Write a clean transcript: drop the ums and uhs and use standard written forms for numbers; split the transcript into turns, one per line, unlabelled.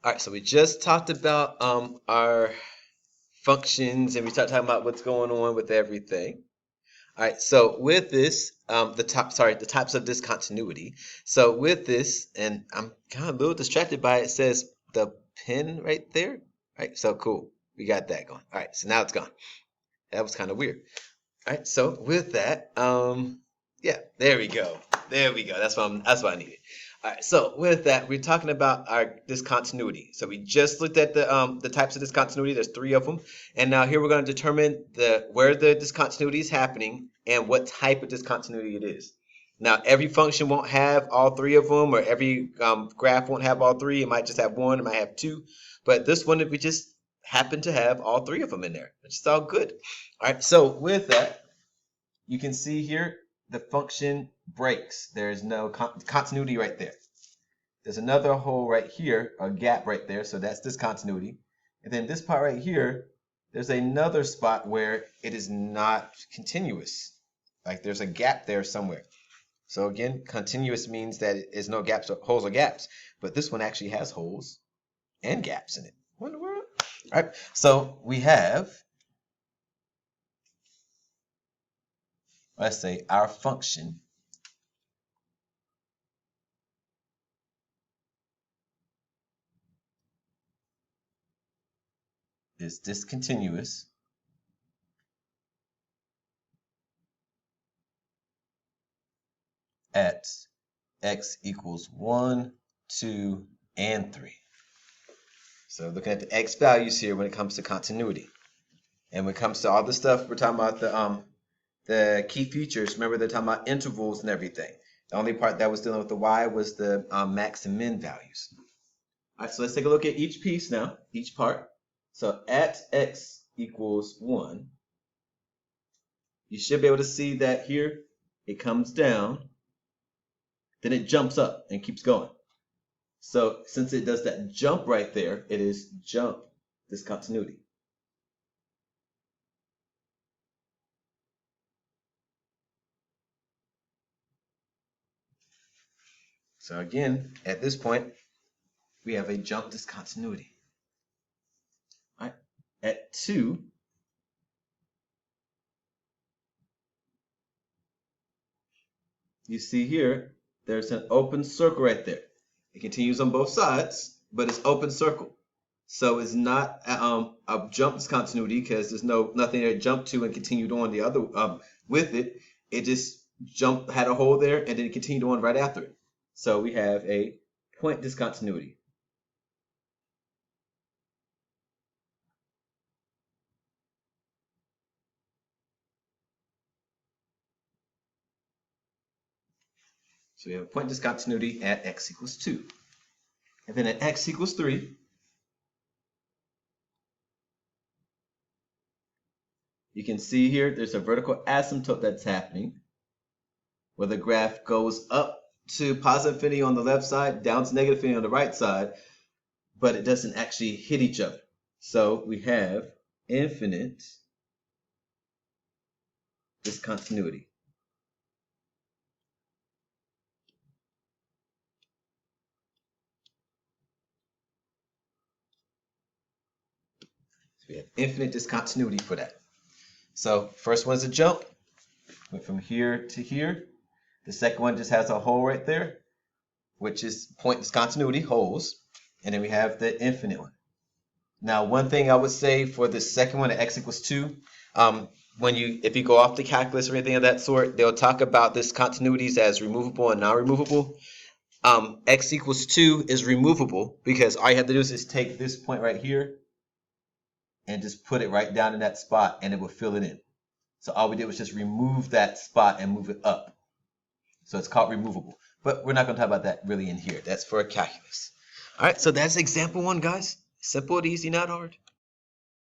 All right, so we just talked about our functions, and we started talking about what's going on with everything. All right, so with this, the types of discontinuity. So with this, and I'm kind of a little distracted by it. It says the pin right there. All right, so cool. We got that going. All right, so now it's gone. That was kind of weird. All right, so with that, yeah, there we go. There we go. That's what I needed. All right, so with that, we're talking about our discontinuity. So we just looked at the types of discontinuity. There's 3 of them, and now here we're going to determine where the discontinuity is happening and what type of discontinuity it is. Now, every function won't have all 3 of them, or every graph won't have all 3. It might just have 1. It might have 2. But this one, we just happen to have all 3 of them in there, which is all good. All right, so with that, you can see here the function breaks. There's no continuity right there. There's another hole right here, a gap right there, so that's discontinuity. And then this part right here, there's another spot where it is not continuous. Like there's a gap there somewhere. So again, continuous means that it is no gaps or holes or gaps. But this one actually has holes and gaps in it. What in the world? All right, so we have, let's say, our function is discontinuous at x equals 1, 2, and 3. So looking at the x values here when it comes to continuity. And when it comes to all the stuff, we're talking about the key features. Remember, they're talking about intervals and everything. The only part that was dealing with the y was the max and min values. All right, so let's take a look at each piece now, each part. So at x equals 1, you should be able to see that here it comes down, then it jumps up and keeps going. So since it does that jump right there, it is jump discontinuity. So again, at this point, we have a jump discontinuity. All right. At 2, you see here, there's an open circle right there. It continues on both sides, but it's open circle. So it's not a jump discontinuity because there's nothing there to jump to and continued on the other with it. It just had a hole there and then it continued on right after it. So we have a point discontinuity. So we have a point discontinuity at x equals 2. And then at x equals 3, you can see here there's a vertical asymptote that's happening where the graph goes up to positive infinity on the left side, down to negative infinity on the right side, but it doesn't actually hit each other. So we have infinite discontinuity. So we have infinite discontinuity for that. So first one's a jump, went from here to here. The second one just has a hole right there, which is point discontinuity, holes. And then we have the infinite one. Now, one thing I would say for the second one, at x equals 2, if you go off the calculus or anything of that sort, they'll talk about discontinuities as removable and non-removable. X equals 2 is removable because all you have to do is take this point right here and just put it right down in that spot and it will fill it in. So all we did was just remove that spot and move it up. So it's called removable. But we're not going to talk about that really in here. That's for calculus. All right, so that's example 1, guys. Simple and easy, not hard.